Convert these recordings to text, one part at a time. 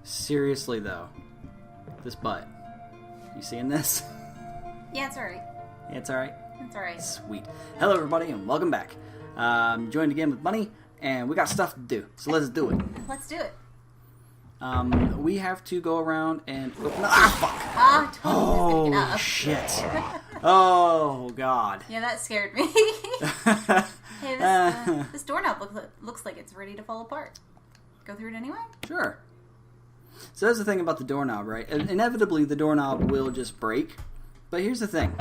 Seriously, though. This butt. You seeing this? Yeah, it's alright. Yeah, it's alright? It's alright. Sweet. Hello, everybody, and welcome back. Joined again with Bunny, and we got stuff to do, so let's do it. Let's do it. We have to go around and open up. Ah, fuck! Ah, I totally was gonna get Oh, up. shit. Oh, God. Yeah, that scared me. Hey, this doorknob looks like it's ready to fall apart. Go through it anyway? Sure. So that's the thing about the doorknob, right? Inevitably, the doorknob will just break. But here's the thing.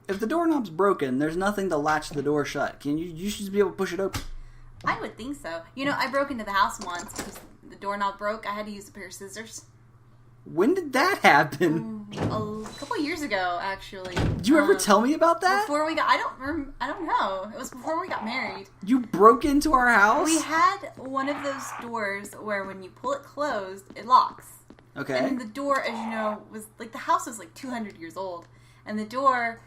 If the doorknob's broken, there's nothing to latch the door shut. You should just be able to push it open. I would think so. You know, I broke into the house once because the doorknob broke. I had to use a pair of scissors. When did that happen? A couple years ago, actually. Did you ever tell me about that? Before we got, I don't know. It was before we got married. You broke into our house? We had one of those doors where when you pull it closed, it locks. Okay. And the door, as you know, was like the house was like 200 years old, and the door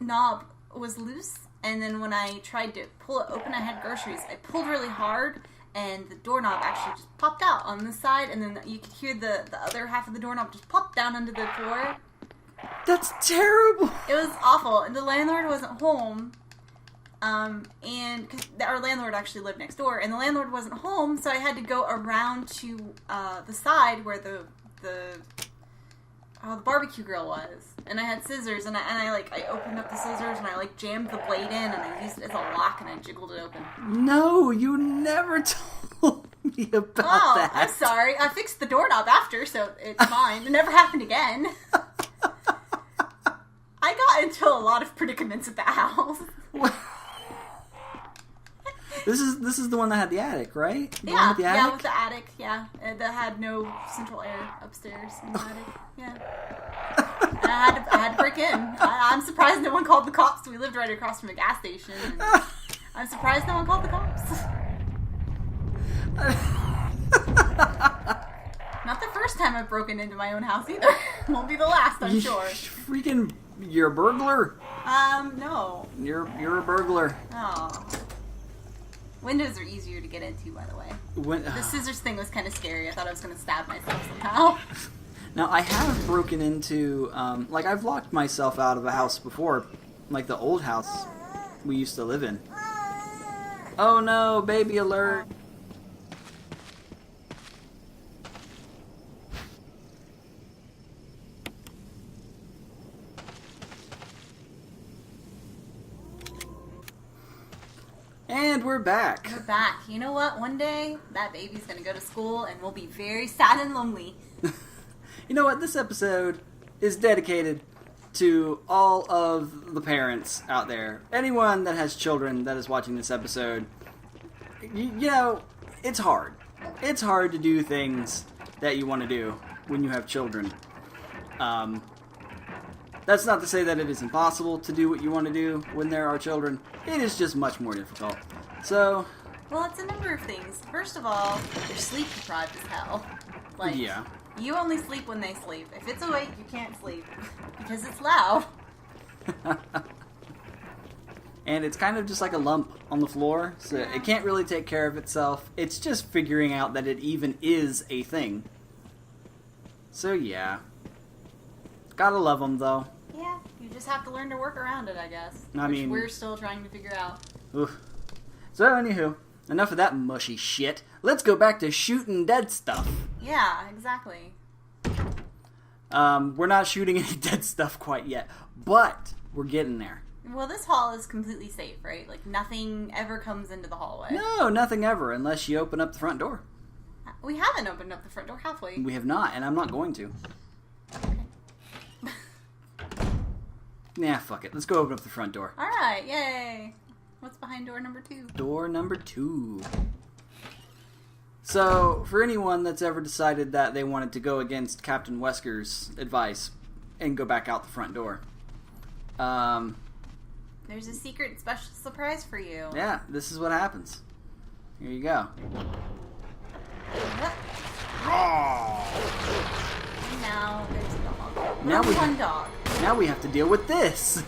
knob was loose. And then when I tried to pull it open, I had groceries. I pulled really hard, and the doorknob actually just popped out on this side, and then you could hear the other half of the doorknob just pop down onto the floor. That's terrible. It was awful, and the landlord wasn't home. And cause our landlord actually lived next door, and the landlord wasn't home, so I had to go around to the side where the barbecue grill was, and I had scissors, and I opened up the scissors, and I jammed the blade in, and I used it as a lock, and I jiggled it open. No, you never told me about that. I'm sorry. I fixed the doorknob after, so it's fine. It never happened again. I got into a lot of predicaments at that house. This is the one that had the attic, right? The one Yeah, with the attic? yeah, with the attic, yeah. That had no central air upstairs in the attic, yeah. And I had to break in. I'm surprised no one called the cops. We lived right across from a gas station. And I'm surprised no one called the cops. Not the first time I've broken into my own house either. Won't be the last, I'm sure. You're a burglar? No. You're a burglar. Oh. Windows are easier to get into, by the way. The scissors thing was kind of scary. I thought I was going to stab myself somehow. Now, I have broken into, I've locked myself out of a house before, like the old house we used to live in. Oh no, baby alert. And we're back. We're back. You know what? One day, that baby's going to go to school, and we'll be very sad and lonely. You know what? This episode is dedicated to all of the parents out there. Anyone that has children that is watching this episode, you know, it's hard. It's hard to do things that you want to do when you have children. That's not to say that it is impossible to do what you want to do when there are children. It is just much more difficult. So... Well, it's a number of things. First of all, you're sleep deprived as hell. Yeah. You only sleep when they sleep. If it's awake, you can't sleep. Because it's loud. And it's kind of just like a lump on the floor, so it can't really take care of itself. It's just figuring out that it even is a thing. So yeah. Gotta love them, though. Yeah, you just have to learn to work around it, I guess. I mean... we're still trying to figure out. Oof. So, anywho, enough of that mushy shit. Let's go back to shooting dead stuff. Yeah, exactly. We're not shooting any dead stuff quite yet, but we're getting there. Well, this hall is completely safe, right? Like, nothing ever comes into the hallway. No, nothing ever, unless you open up the front door. We haven't opened up the front door halfway. We have not, and I'm not going to. Nah, fuck it. Let's go open up the front door. Alright, yay! What's behind door number 2? Door number 2. So, for anyone that's ever decided that they wanted to go against Captain Wesker's advice and go back out the front door, there's a secret special surprise for you. yeah, this is what happens. Here you go. And now there's a dog. Now one dog. Now we have to deal with this.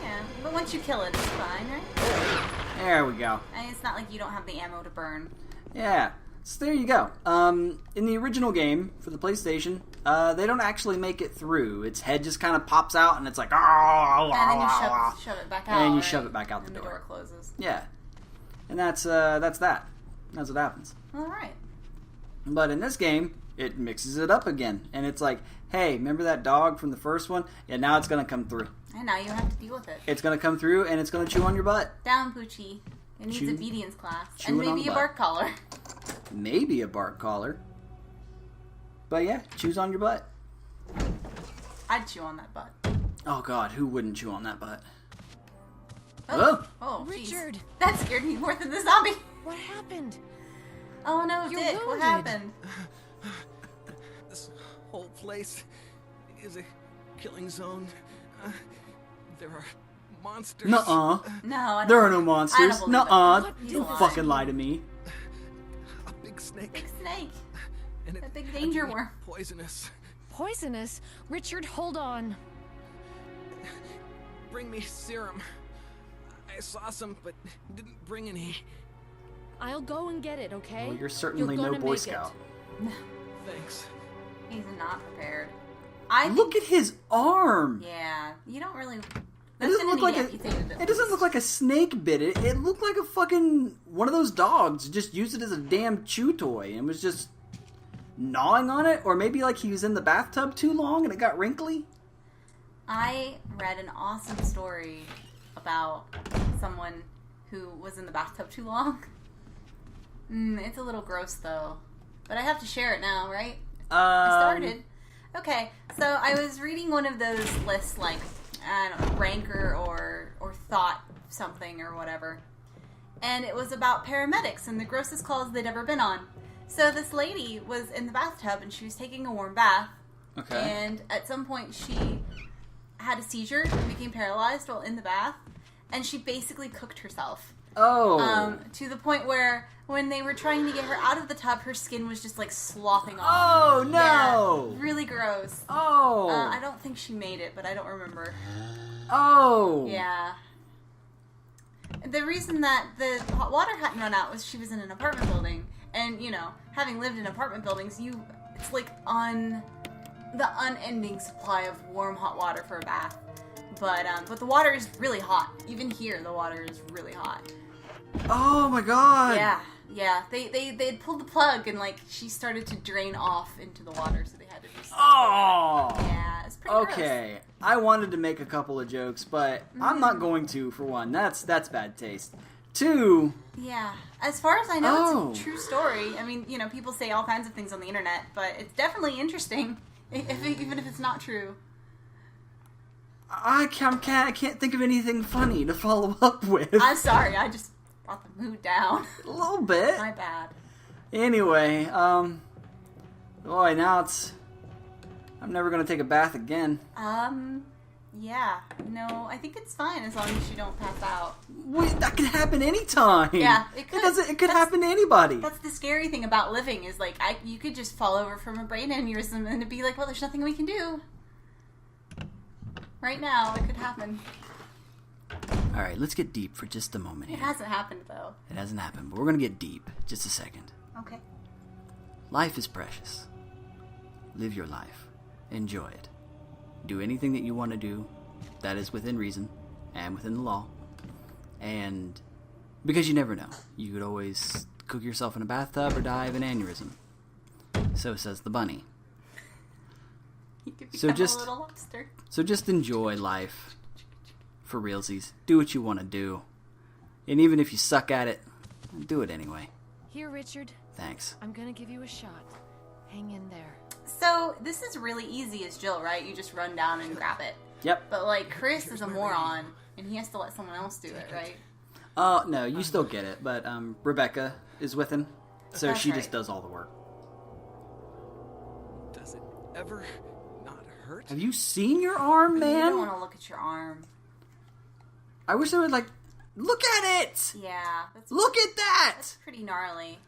Yeah, but once you kill it, it's fine, right? There we go. And it's not like you don't have the ammo to burn. Yeah. So there you go. In the original game for the PlayStation, they don't actually make it through. Its head just kind of pops out, and it's like, and then you shove it back out. And you shove it back out the door. And the door closes. Yeah. And that's that. That's what happens. All right. But in this game, it mixes it up again. And it's like, hey, remember that dog from the first one? Yeah, now it's going to come through. And now you have to deal with it. It's going to come through, and it's going to chew on your butt. Down, Poochie. It needs obedience class. And maybe a bark collar. Maybe a bark collar. But yeah, chews on your butt. I'd chew on that butt. Oh god, who wouldn't chew on that butt? Oh, Richard! Geez. That scared me more than the zombie. What happened? Oh no, You're Dick, wounded. what happened? This whole place is a killing zone. There are monsters. Nuh-uh. No, I don't There are no believe- I monsters. don't believe Nuh-uh. it. He's Don't alive. fucking lie to me. A big snake. Big snake. And A big danger worm. Poisonous. Poisonous? Richard, hold on. Bring me serum. I saw some, but didn't bring any. I'll go and get it, okay? Well, you're certainly You're no gonna Boy make Scout. Thanks. He's not prepared. Look at his arm. Yeah, you don't really. It That's doesn't gonna look need like amputated at it doesn't least. look like a snake bit it. It looked like a fucking one of those dogs. Just used it as a damn chew toy and was just gnawing on it, or maybe like he was in the bathtub too long and it got wrinkly. I read an awesome story about someone who was in the bathtub too long. It's a little gross though, but I have to share it now, right? I started. Okay, so I was reading one of those lists, like I don't know, ranker or thought something or whatever, and it was about paramedics and the grossest calls they'd ever been on. So this lady was in the bathtub and she was taking a warm bath. Okay. And at some point she had a seizure and became paralyzed while in the bath, and she basically cooked herself. Oh. To the point where when they were trying to get her out of the tub, her skin was just like sloughing off. Oh no. Yeah, really gross. Oh. I don't think she made it, but I don't remember. Oh. Yeah. The reason that the hot water hadn't run out was she was in an apartment building. And, you know, having lived in apartment buildings, it's like the unending supply of warm hot water for a bath. But the water is really hot. Even here, the water is really hot. Oh my god. Yeah. They'd pulled the plug and like she started to drain off into the water, so they had to do stuff. Oh. Yeah, it's pretty Okay. gross. I wanted to make a couple of jokes, but I'm not going to. For one, that's bad taste. Two. Yeah. As far as I know, Oh. it's a true story. I mean, you know, people say all kinds of things on the internet, but it's definitely interesting, even if it's not true. I can't think of anything funny to follow up with. I'm sorry, I just brought the mood down. A little bit. My bad. Anyway, boy, now I'm never gonna take a bath again. Yeah. No, I think it's fine as long as you don't pass out. Wait, that could happen anytime. Yeah, it could. It could happen to anybody. That's the scary thing about living is like you could just fall over from a brain aneurysm and it'd be like, well, there's nothing we can do. Right now, it could happen. All right, let's get deep for just a moment It here. hasn't happened though. It hasn't happened, but we're gonna get deep. Just a second. Okay. Life is precious. Live your life. Enjoy it. Do anything that you want to do that is within reason and within the law. And because you never know. You could always cook yourself in a bathtub or die of an aneurysm. So says the bunny. You could So become just- a little lobster. So just enjoy life. For realsies. Do what you want to do. And even if you suck at it, do it anyway. Here, Richard. Thanks. I'm gonna give you a shot. Hang in there. So this is really easy as Jill, right? You just run down and grab it. Yep. But like Chris is a moron, and he has to let someone else do it, right? No, you still get it, but Rebecca is with him, so That's she just right. does all the work. Does it ever not hurt? Have you seen your arm, You don't man? want to look at your arm. I wish I would look at it! Yeah, that's Look at that! pretty gnarly.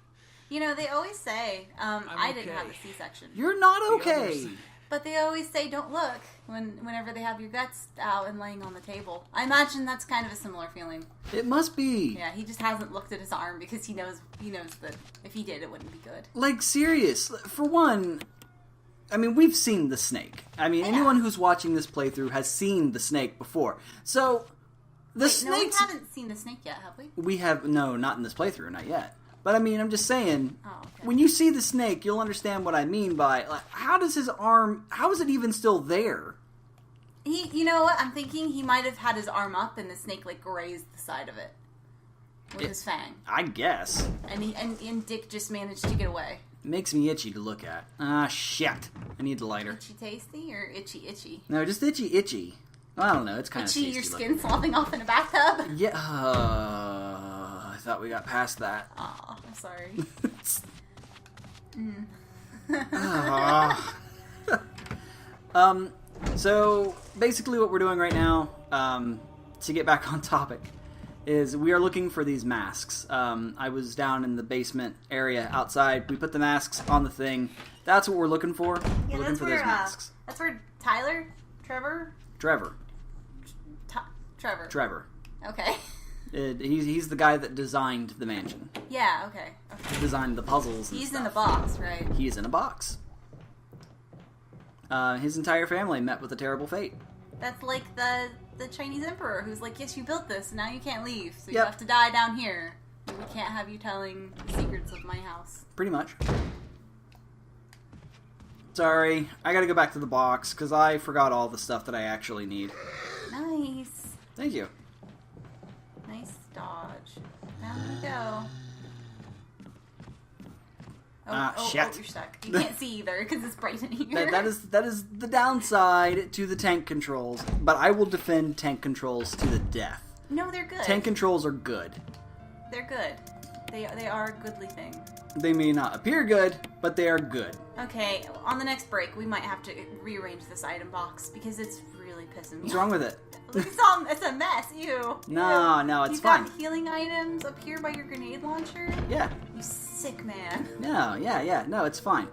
You know, they always say, I didn't have a okay. C-section. You're not The okay. others But they always say don't look whenever they have your guts out and laying on the table. I imagine that's kind of a similar feeling. It must be. Yeah, he just hasn't looked at his arm because he knows that if he did, it wouldn't be good. Like, serious. For one, I mean, we've seen the snake. I mean, anyone who's watching this playthrough has seen the snake before. So, snakes... No, we haven't seen the snake yet, have we? We have... No, not in this playthrough, not yet. But, I mean, I'm just saying, okay. When you see the snake, you'll understand what I mean by, like, how does his arm... How is it even still there? You know what? I'm thinking he might have had his arm up and the snake, like, grazed the side of it with his fang. I guess. And Dick just managed to get away. It makes me itchy to look at. Ah, shit. I need the lighter. Itchy tasty or itchy? No, just itchy. I don't know, it's kind of itchy, tasty. your skin slopping off in a bathtub? Yeah, I thought we got past that. Aw, I'm sorry. So, basically what we're doing right now, to get back on topic, is we are looking for these masks. I was down in the basement area outside. We put the masks on the thing. That's what we're looking for. Yeah, we're looking for those masks. That's where Trevor. Okay. He's the guy that designed the mansion. Yeah, okay. Designed the puzzles and He's stuff. in the box, right? He is in a box. His entire family met with a terrible fate. That's like the Chinese emperor who's like, yes, you built this, and now you can't leave, so you Yep. have to die down here. We can't have you telling the secrets of my house. Pretty much. Sorry, I gotta go back to the box, because I forgot all the stuff that I actually need. Nice. Thank you. Nice dodge. Down we go. Shit. You're stuck. You can't see either, because it's bright in here. That is the downside to the tank controls, but I will defend tank controls to the death. No, they're good. Tank controls are good. They're good. They are a goodly thing. They may not appear good, but they are good. Okay, on the next break, we might have to rearrange this item box, because it's really pissing me What's off. wrong with it? It's a mess, ew. No, it's You've fine. got healing items up here by your grenade launcher? Yeah. You sick man. No, no, it's fine.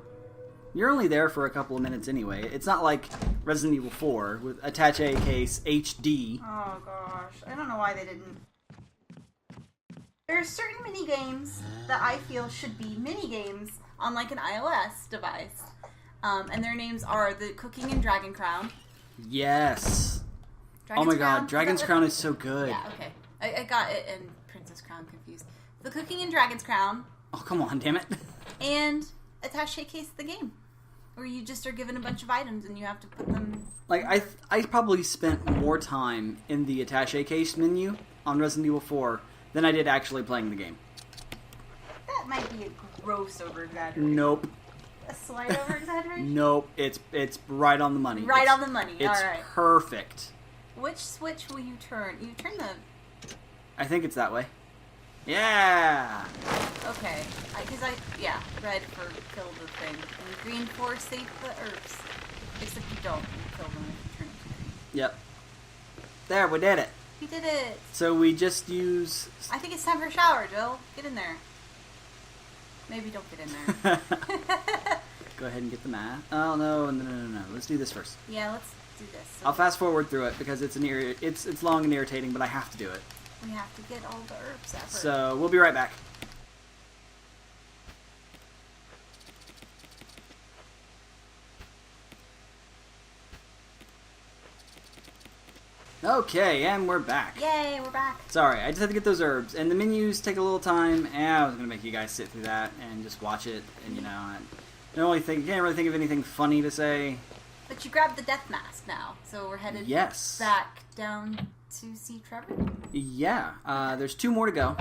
You're only there for a couple of minutes anyway. It's not like Resident Evil 4 with Attaché Case HD. Oh gosh, I don't know why they didn't. There are certain mini games that I feel should be mini games on like an iOS device, and their names are the Cooking and Dragon Crown. Yes. Dragon's Oh my Crown? god, Dragon's Crown is so good. Yeah, okay. I got it and Princess Crown confused. The Cooking and Dragon's Crown. Oh, come on, damn it. And Attaché Case the game, where you just are given a bunch of items and you have to put them... Like, I probably spent more time in the Attaché Case menu on Resident Evil 4 than I did actually playing the game. That might be a gross over-exaggeration. Nope. A slight over-exaggeration? Nope. It's right on the money. Right on the money, It's alright. perfect. Which switch will you turn? You turn the... I think it's that way. Yeah! Okay. Red for kill the thing. And green for save the herbs. Except you don't. You kill them if you turn it to green. Yep. There, we did it. We did it! So we just use... I think it's time for a shower, Jill. Get in there. Maybe don't get in there. Go ahead and get the mat. Oh, no. Let's do this first. Yeah, let's do this. So I'll fast forward through it because it's it's long and irritating, but I have to do it. we have to get all the herbs ever. So we'll be right back. Okay, and we're back. Yay, we're back. Sorry, I just had to get those herbs, and the menus take a little time. And I was gonna make you guys sit through that and just watch it, and can't really think of anything funny to say. But you grabbed the death mask now, so we're headed back down to see Trevor. Yeah, there's 2 more to go.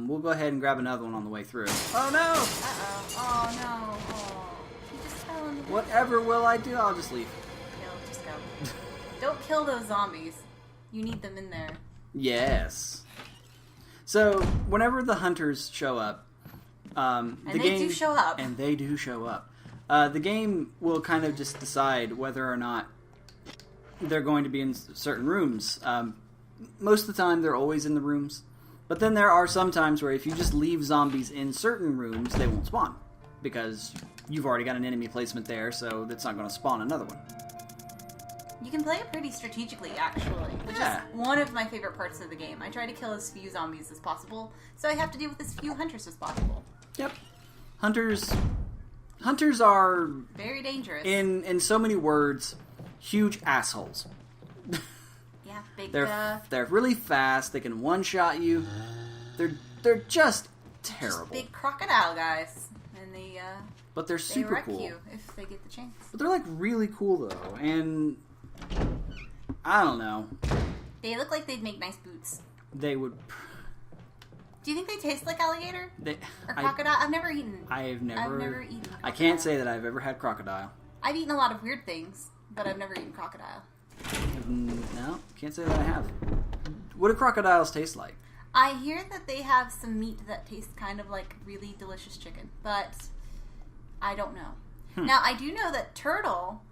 We'll go ahead and grab another one on the way through. Oh no! Uh-oh. Oh no. Oh. He just fell in the Whatever will I do? I'll just leave. No, just go. Don't kill those zombies. You need them in there. Yes. So, whenever the hunters show up, they do show up. And they do show up. The game will kind of just decide whether or not they're going to be in certain rooms. Most of the time, they're always in the rooms. But then there are some times where if you just leave zombies in certain rooms, they won't spawn. because you've already got an enemy placement there, so that's not going to spawn another one. You can play it pretty strategically, actually, which is one of my favorite parts of the game. I try to kill as few zombies as possible, so I have to deal with as few hunters as possible. Yep. Hunters are very dangerous. In so many words, huge assholes. Yeah, big. They're really fast. They can one-shot you. They're just terrible. Just big crocodile guys, and but they're super wreck cool. You if they get the chance. But they're like really cool though, and I don't know. They look like they'd make nice boots. They would. Do you think they taste like alligator or crocodile? I've never eaten. I've never eaten. Crocodile. I can't say that I've ever had crocodile. I've eaten a lot of weird things, but I've never eaten crocodile. No, can't say that I have. What do crocodiles taste like? I hear that they have some meat that tastes kind of like really delicious chicken, but I don't know. Now, I do know that turtle,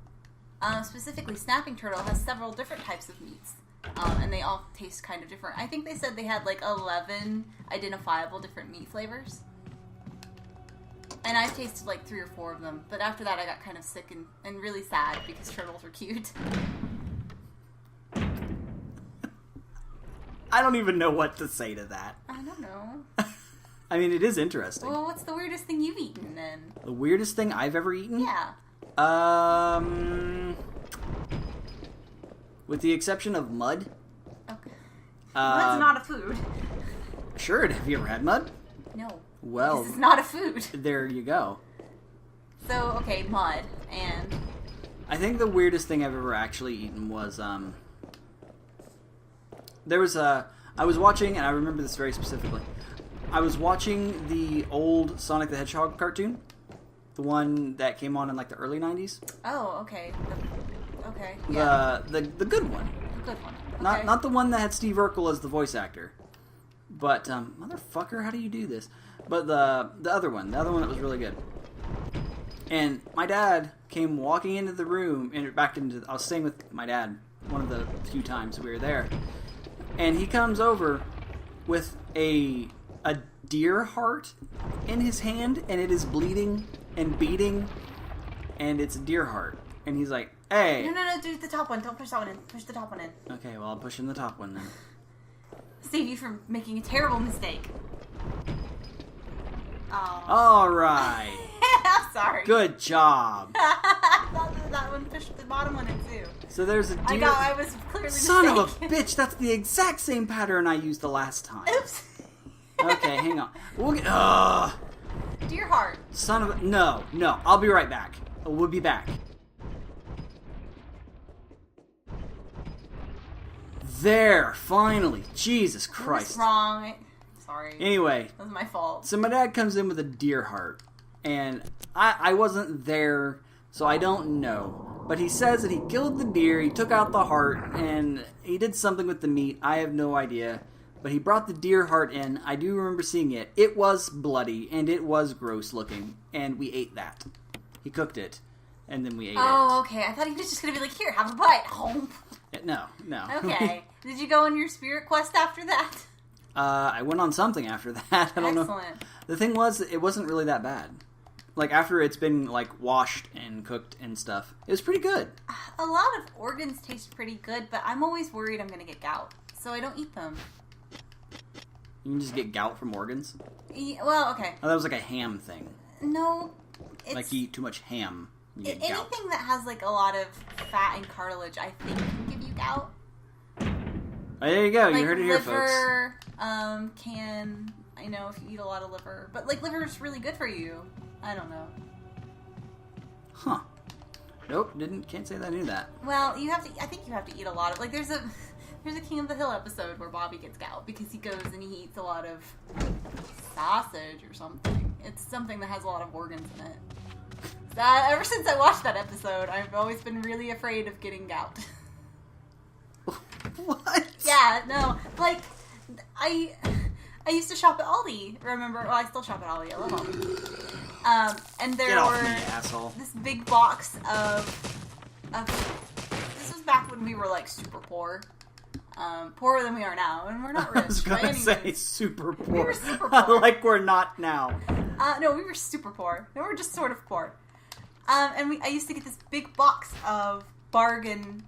specifically snapping turtle, has several different types of meats, and they all taste kind of different. I think they said they had like 11 identifiable different meat flavors. And I've tasted like 3 or 4 of them, but after that I got kind of sick and really sad because turtles are cute. I don't even know what to say to that. I don't know. I mean, it is interesting. Well, what's the weirdest thing you've eaten then? The weirdest thing I've ever eaten? Yeah. With the exception of mud. Okay. Mud's not a food. Sure, have you ever had mud? No. Well, this is not a food. There you go. So, okay, mud, and... I think the weirdest thing I've ever actually eaten was, there was I was watching, and I remember this very specifically, I was watching the old Sonic the Hedgehog cartoon, the one that came on in, like, the early 90s. Oh, okay. Okay, yeah. The good one. The good one. Okay. Not the one that had Steve Urkel as the voice actor. But, motherfucker, how do you do this? But the other one that was really good. And my dad came walking into the room, I was staying with my dad one of the few times we were there. And he comes over with a deer heart in his hand, and it is bleeding and beating, and it's a deer heart. And he's like, hey. No, do the top one. Don't push that one in. Push the top one in. Okay, well, I'm pushing the top one then. Save you from making a terrible mistake. Oh. All right. I'm sorry. Good job. I thought that one pushed the bottom one in too. So there's a deer. I was clearly Son mistaken. of a bitch! That's the exact same pattern I used the last time. Oops. Okay, hang on. We'll get. Dear heart. Son of a. No. I'll be right back. We'll be back. There, finally. Jesus Christ. What's wrong? Sorry. Anyway. That was my fault. So my dad comes in with a deer heart. And I wasn't there, so I don't know. But he says that he killed the deer, he took out the heart, and he did something with the meat. I have no idea. But he brought the deer heart in. I do remember seeing it. It was bloody, and it was gross looking. And we ate that. He cooked it, and then we ate it. Oh, okay. I thought he was just going to be like, here, have a bite. Home. No. Okay. Did you go on your spirit quest after that? I went on something after that. I don't know. Excellent. The thing was, it wasn't really that bad. Like, after it's been, like, washed and cooked and stuff, it was pretty good. A lot of organs taste pretty good, but I'm always worried I'm going to get gout, so I don't eat them. You can just get gout from organs? Well, okay. Oh, that was like a ham thing. No, it's... Like, you eat too much ham, you get gout. Anything that has, like, a lot of fat and cartilage, I think can give you gout. Oh, there you go. Like, you heard it here, folks. liver, can... I know if you eat a lot of liver. But, like, liver is really good for you. I don't know. Huh. Nope, can't say that I knew that. Well, I think you have to eat a lot of, like, there's a King of the Hill episode where Bobby gets gout because he goes and he eats a lot of sausage or something. It's something that has a lot of organs in it. Ever since I watched that episode, I've always been really afraid of getting gout. What? Yeah, no, like, I used to shop at Aldi, remember? Well, I still shop at Aldi, I love Aldi. And there Get off were me, asshole. this big box of this was back when we were, like, super poor. Poorer than we are now, and we're not rich. I was by gonna any say means. super poor. We were super poor. Like we're not now. No, we were super poor. No, we were just sort of poor. And I used to get this big box of bargain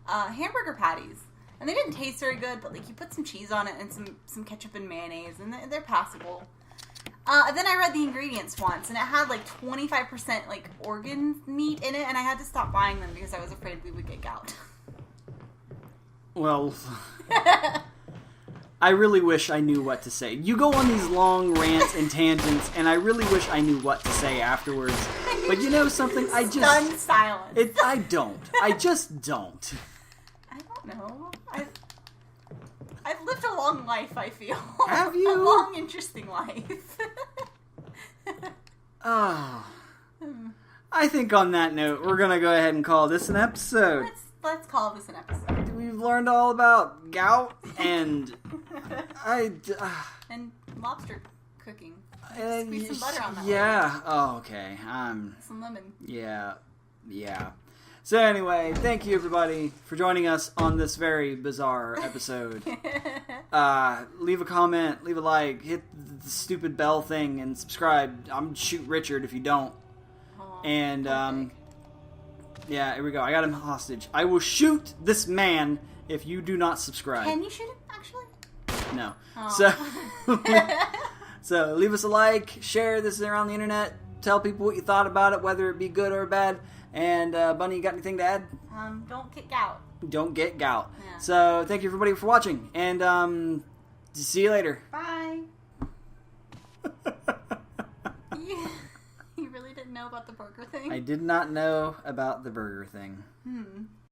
hamburger patties. And they didn't taste very good, but like you put some cheese on it and some ketchup and mayonnaise, and they're passable. Then I read the ingredients once, and it had like 25% like organ meat in it, and I had to stop buying them because I was afraid we would get gout. Well, I really wish I knew what to say. You go on these long rants and tangents, and I really wish I knew what to say afterwards. But you know something? I just... Stunned silence. I don't. I just don't. I don't know. I've lived a long life, I feel. Have you? A long, interesting life. Oh. I think on that note, we're going to go ahead and call this an episode. Let's call this an episode. We've learned all about gout and... And lobster cooking. Squeeze some butter on that. Yeah. Oh, okay. Some lemon. Yeah. So anyway, thank you everybody for joining us on this very bizarre episode. Leave a comment, leave a like, hit the stupid bell thing, and subscribe. I'm shoot Richard if you don't. And yeah, here we go. I got him hostage. I will shoot this man if you do not subscribe. Can you shoot him actually? No. Oh. So leave us a like, share this around the internet, tell people what you thought about it, whether it be good or bad. And Bunny, you got anything to add? Don't get gout. Don't get gout. Yeah. So thank you everybody for watching, and see you later. Bye. You really didn't know about the burger thing? I did not know about the burger thing.